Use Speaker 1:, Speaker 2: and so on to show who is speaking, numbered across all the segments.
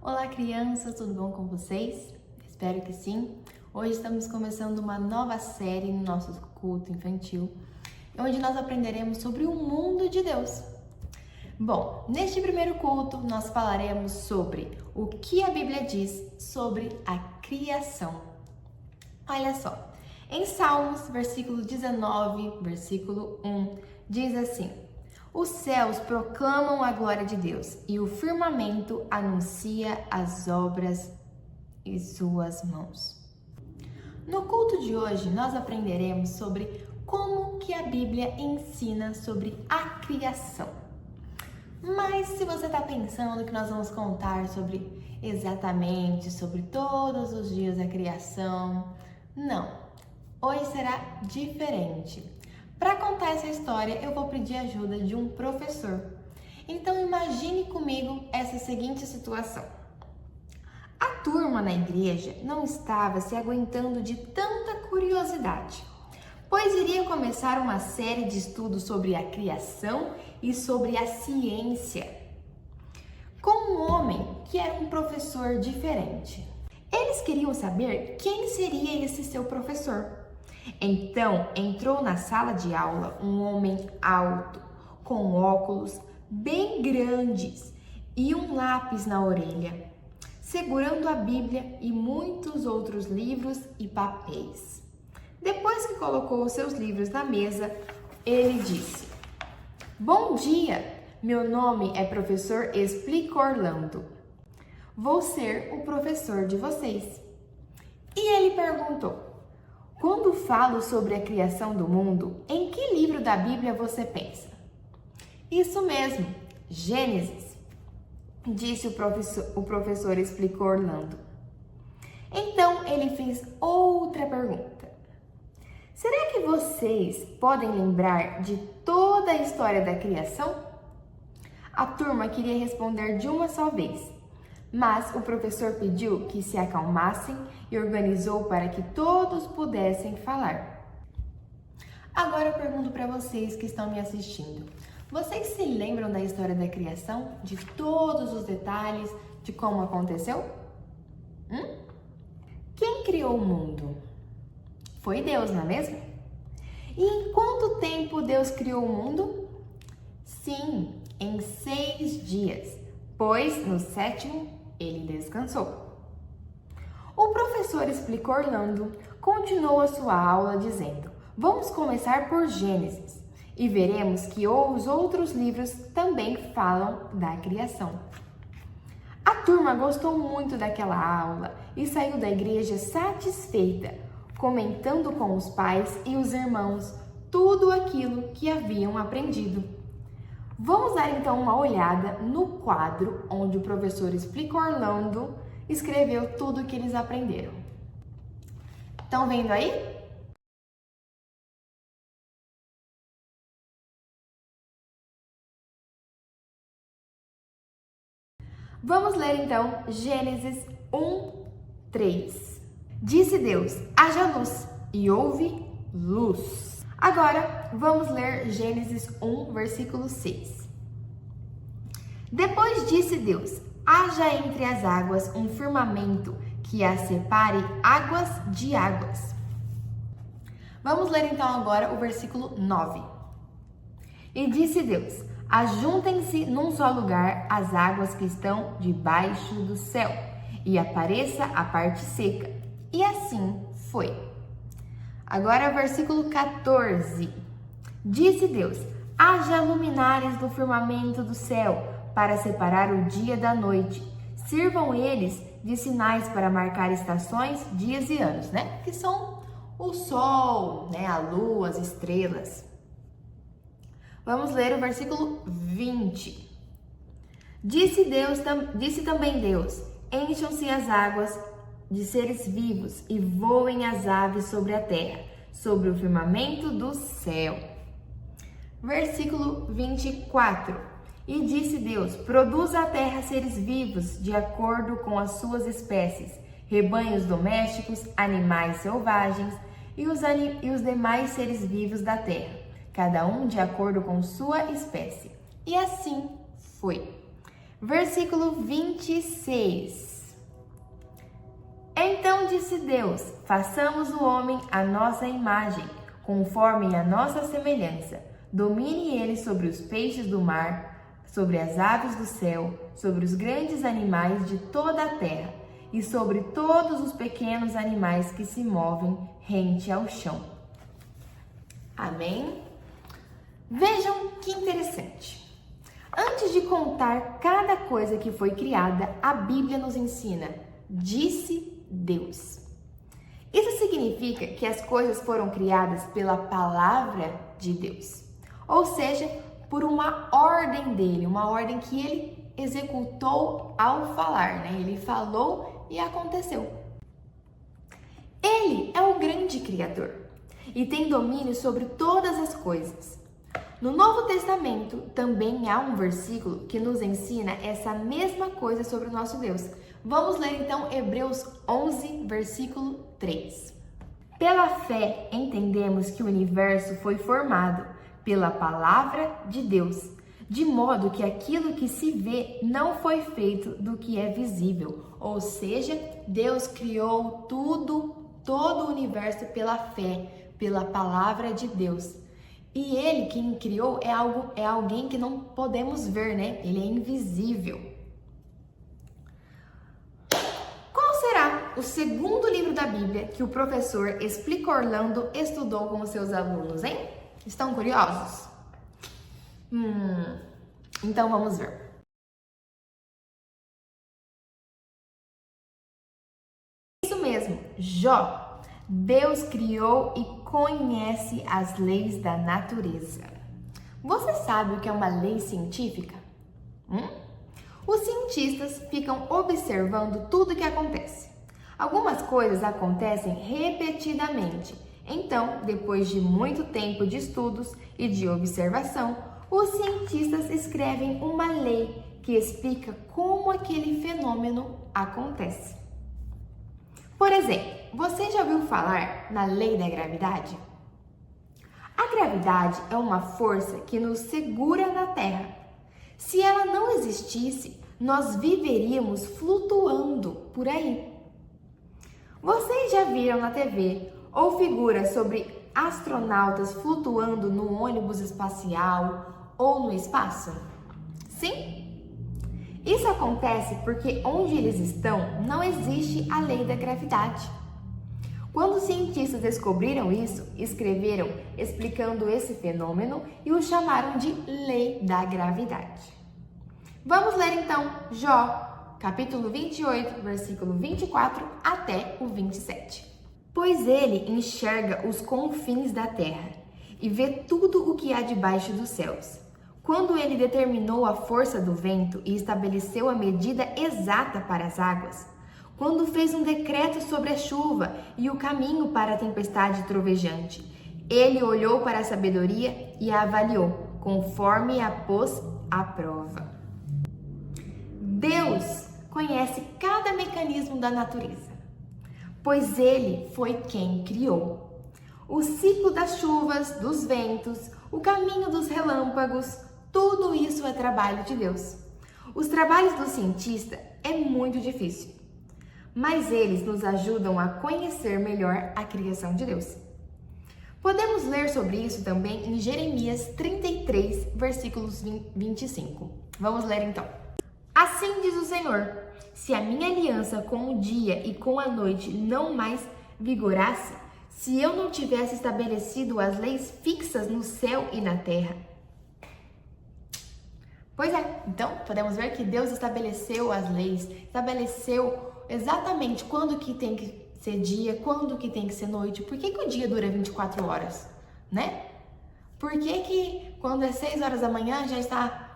Speaker 1: Olá, crianças, tudo bom com vocês? Espero que sim. Hoje estamos começando uma nova série no nosso culto infantil, onde nós aprenderemos sobre o mundo de Deus. Bom, neste primeiro culto nós falaremos sobre o que a Bíblia diz sobre a criação. Olha só, em Salmos, versículo 19, versículo 1, diz assim: os céus proclamam a glória de Deus e o firmamento anuncia as obras e suas mãos. No culto de hoje, nós aprenderemos sobre como que a Bíblia ensina sobre a criação. Mas se você está pensando que nós vamos contar exatamente sobre todos os dias da criação, não. Hoje será diferente. Para contar essa história, eu vou pedir ajuda de um professor. Então imagine comigo essa seguinte situação. A turma na igreja não estava se aguentando de tanta curiosidade, pois iria começar uma série de estudos sobre a criação e sobre a ciência, com um homem que era um professor diferente. Eles queriam saber quem seria esse seu professor. Então, entrou na sala de aula um homem alto, com óculos bem grandes e um lápis na orelha, segurando a Bíblia e muitos outros livros e papéis. Depois que colocou os seus livros na mesa, ele disse: bom dia, meu nome é professor Explica Orlando. Vou ser o professor de vocês. E ele perguntou: quando falo sobre a criação do mundo, em que livro da Bíblia você pensa? Isso mesmo, Gênesis, disse o professor Explicou Orlando. Então ele fez outra pergunta. Será que vocês podem lembrar de toda a história da criação? A turma queria responder de uma só vez, mas o professor pediu que se acalmassem e organizou para que todos pudessem falar. Agora eu pergunto para vocês que estão me assistindo. Vocês se lembram da história da criação? De todos os detalhes de como aconteceu? Quem criou o mundo? Foi Deus, não é mesmo? E em quanto tempo Deus criou o mundo? Sim, em 6 dias, pois no 7º ele descansou. O professor Explicou Orlando continuou a sua aula dizendo: vamos começar por Gênesis e veremos que os outros livros também falam da criação. A turma gostou muito daquela aula e saiu da igreja satisfeita, comentando com os pais e os irmãos tudo aquilo que haviam aprendido. Vamos dar então uma olhada no quadro onde o professor Explica Orlando escreveu tudo o que eles aprenderam. Estão vendo aí? Vamos ler então Gênesis 1:3. Disse Deus: haja luz, e houve luz. Agora vamos ler Gênesis 1, versículo 6. Depois disse Deus: haja entre as águas um firmamento que as separe águas de águas. Vamos ler então agora o versículo 9. E disse Deus: ajuntem-se num só lugar as águas que estão debaixo do céu, e apareça a parte seca. E assim foi. Agora versículo 14. Disse Deus: haja luminares no firmamento do céu, para separar o dia da noite. Sirvam eles de sinais para marcar estações, dias e anos, né? Que são o sol, né? A lua, as estrelas. Vamos ler o versículo 20. Disse também Deus: encham-se as águas de seres vivos e voem as aves sobre a terra, sobre o firmamento do céu. Versículo 24. E disse Deus: produza a terra seres vivos de acordo com as suas espécies, rebanhos domésticos, animais selvagens e os demais seres vivos da terra, cada um de acordo com sua espécie. E assim foi. Versículo 26. Então disse Deus: façamos o homem à nossa imagem, conforme a nossa semelhança. Domine ele sobre os peixes do mar, sobre as aves do céu, sobre os grandes animais de toda a terra e sobre todos os pequenos animais que se movem rente ao chão. Amém? Vejam que interessante. Antes de contar cada coisa que foi criada, a Bíblia nos ensina: disse Deus. Isso significa que as coisas foram criadas pela palavra de Deus, ou seja, por uma ordem dele, uma ordem que ele executou ao falar, né? Ele falou e aconteceu. Ele é o grande Criador e tem domínio sobre todas as coisas. No Novo Testamento também há um versículo que nos ensina essa mesma coisa sobre o nosso Deus. Vamos ler então Hebreus 11, versículo 3. Pela fé entendemos que o universo foi formado pela palavra de Deus, de modo que aquilo que se vê não foi feito do que é visível. Ou seja, Deus criou tudo, todo o universo pela fé, pela palavra de Deus. E ele, quem criou, é alguém que não podemos ver, né? Ele é invisível. Qual será o segundo livro da Bíblia que o professor Explica Orlando estudou com os seus alunos, hein? Estão curiosos? Então vamos ver. Isso mesmo, Jó. Deus criou e conhece as leis da natureza. Você sabe o que é uma lei científica? Os cientistas ficam observando tudo o que acontece. Algumas coisas acontecem repetidamente. Então, depois de muito tempo de estudos e de observação, os cientistas escrevem uma lei que explica como aquele fenômeno acontece. Por exemplo, você já ouviu falar na lei da gravidade? A gravidade é uma força que nos segura na Terra. Se ela não existisse, nós viveríamos flutuando por aí. Vocês já viram na TV ou figuras sobre astronautas flutuando no ônibus espacial ou no espaço? Sim? Isso acontece porque onde eles estão não existe a lei da gravidade. Quando os cientistas descobriram isso, escreveram explicando esse fenômeno e o chamaram de lei da gravidade. Vamos ler então Jó, capítulo 28, versículo 24 até o 27. Pois ele enxerga os confins da terra e vê tudo o que há debaixo dos céus. Quando ele determinou a força do vento e estabeleceu a medida exata para as águas, quando fez um decreto sobre a chuva e o caminho para a tempestade trovejante, ele olhou para a sabedoria e a avaliou, conforme a pôs à prova. Deus conhece cada mecanismo da natureza, pois ele foi quem criou. O ciclo das chuvas, dos ventos, o caminho dos relâmpagos, tudo isso é trabalho de Deus. Os trabalhos do cientista é muito difícil, mas eles nos ajudam a conhecer melhor a criação de Deus. Podemos ler sobre isso também em Jeremias 33, versículos 25. Vamos ler então. Assim diz o Senhor: se a minha aliança com o dia e com a noite não mais vigorasse, se eu não tivesse estabelecido as leis fixas no céu e na terra. Pois é, então podemos ver que Deus estabeleceu as leis, estabeleceu exatamente quando que tem que ser dia, quando que tem que ser noite. Por que o dia dura 24 horas, né? Por que quando é 6 horas da manhã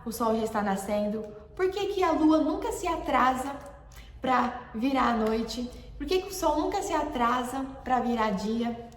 Speaker 1: o sol já está nascendo? Por que a lua nunca se atrasa para virar a noite? Por que o sol nunca se atrasa para virar dia,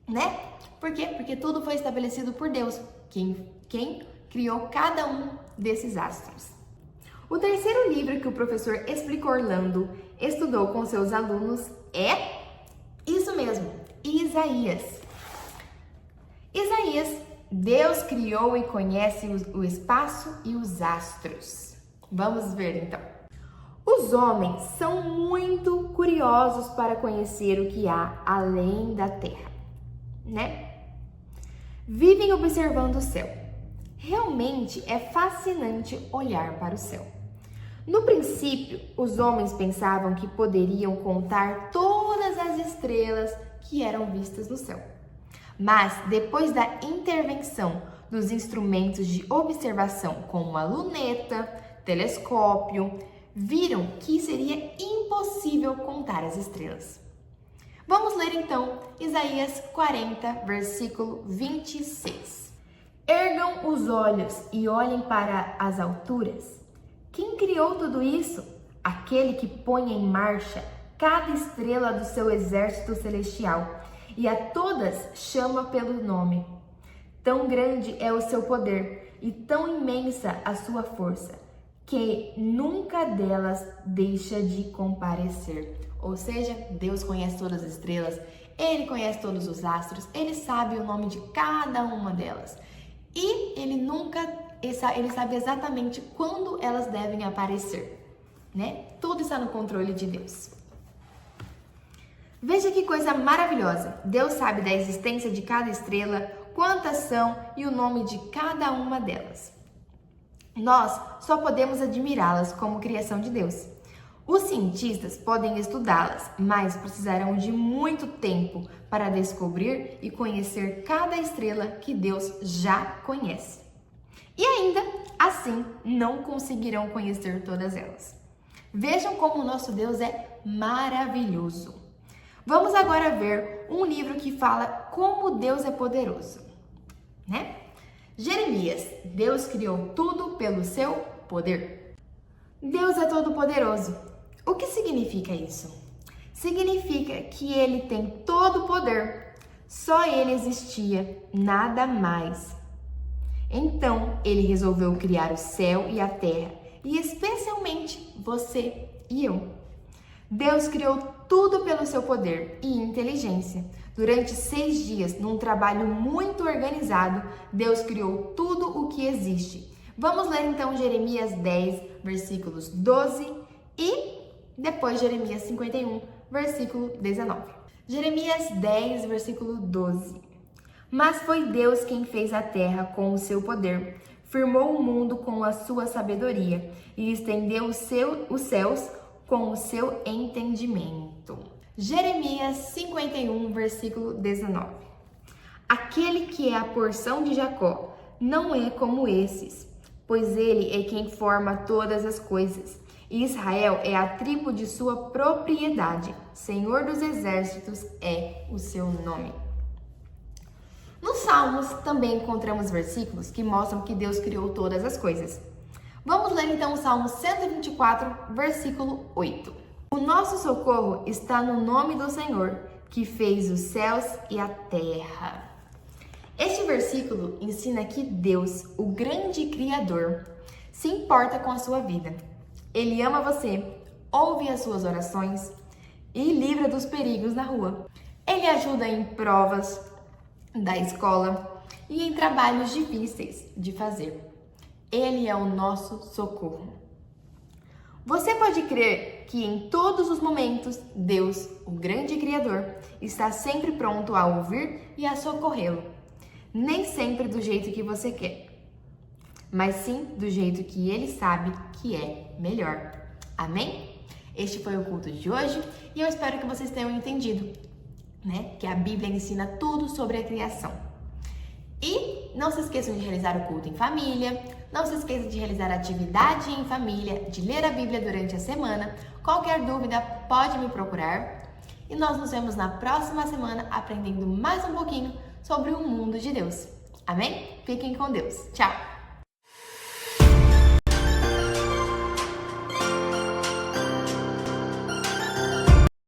Speaker 1: né? Por quê? Porque tudo foi estabelecido por Deus, quem criou cada um desses astros. O terceiro livro que o professor Explica Orlando estudou com seus alunos é isso mesmo, Isaías. Isaías, Deus criou e conhece o espaço e os astros. Vamos ver então. Os homens são muito curiosos para conhecer o que há além da terra, né? Vivem observando o céu. Realmente é fascinante olhar para o céu. No princípio, os homens pensavam que poderiam contar todas as estrelas que eram vistas no céu. Mas, depois da intervenção dos instrumentos de observação como a luneta, telescópio, viram que seria impossível contar as estrelas. Vamos ler então Isaías 40, versículo 26. Ergam os olhos e olhem para as alturas. Quem criou tudo isso? Aquele que põe em marcha cada estrela do seu exército celestial e a todas chama pelo nome. Tão grande é o seu poder e tão imensa a sua força, que nunca delas deixa de comparecer. Ou seja, Deus conhece todas as estrelas, Ele conhece todos os astros, Ele sabe o nome de cada uma delas. E Ele sabe exatamente quando elas devem aparecer, né? Tudo está no controle de Deus. Veja que coisa maravilhosa! Deus sabe da existência de cada estrela, quantas são e o nome de cada uma delas. Nós só podemos admirá-las como criação de Deus. Os cientistas podem estudá-las, mas precisarão de muito tempo para descobrir e conhecer cada estrela que Deus já conhece. E ainda assim não conseguirão conhecer todas elas. Vejam como o nosso Deus é maravilhoso. Vamos agora ver um livro que fala como Deus é poderoso, né? Jeremias, Deus criou tudo pelo seu poder. Deus é todo poderoso. O que significa isso? Significa que Ele tem todo o poder. Só Ele existia, nada mais. Então, Ele resolveu criar o céu e a terra, e especialmente você e eu. Deus criou tudo pelo seu poder e inteligência. Durante 6 dias, num trabalho muito organizado, Deus criou tudo o que existe. Vamos ler então Jeremias 10, versículos 12 e depois Jeremias 51, versículo 19. Jeremias 10, versículo 12. Mas foi Deus quem fez a terra com o seu poder, firmou o mundo com a sua sabedoria e estendeu os céus com o seu entendimento. Jeremias 51, versículo 19. Aquele que é a porção de Jacó não é como esses, pois ele é quem forma todas as coisas. E Israel é a tribo de sua propriedade. Senhor dos exércitos é o seu nome. Nos Salmos também encontramos versículos que mostram que Deus criou todas as coisas. Vamos ler então o Salmo 124, versículo 8. O nosso socorro está no nome do Senhor, que fez os céus e a terra. Este versículo ensina que Deus, o grande Criador, se importa com a sua vida. Ele ama você, ouve as suas orações e livra dos perigos na rua. Ele ajuda em provas da escola e em trabalhos difíceis de fazer. Ele é o nosso socorro. Você pode crer que em todos os momentos, Deus, o grande Criador, está sempre pronto a ouvir e a socorrê-lo. Nem sempre do jeito que você quer, mas sim do jeito que Ele sabe que é melhor. Amém? Este foi o culto de hoje e eu espero que vocês tenham entendido, né? Que a Bíblia ensina tudo sobre a criação. E não se esqueçam de realizar o culto em família, não se esqueçam de realizar atividade em família, de ler a Bíblia durante a semana. Qualquer dúvida pode me procurar. E nós nos vemos na próxima semana aprendendo mais um pouquinho sobre o mundo de Deus. Amém? Fiquem com Deus. Tchau!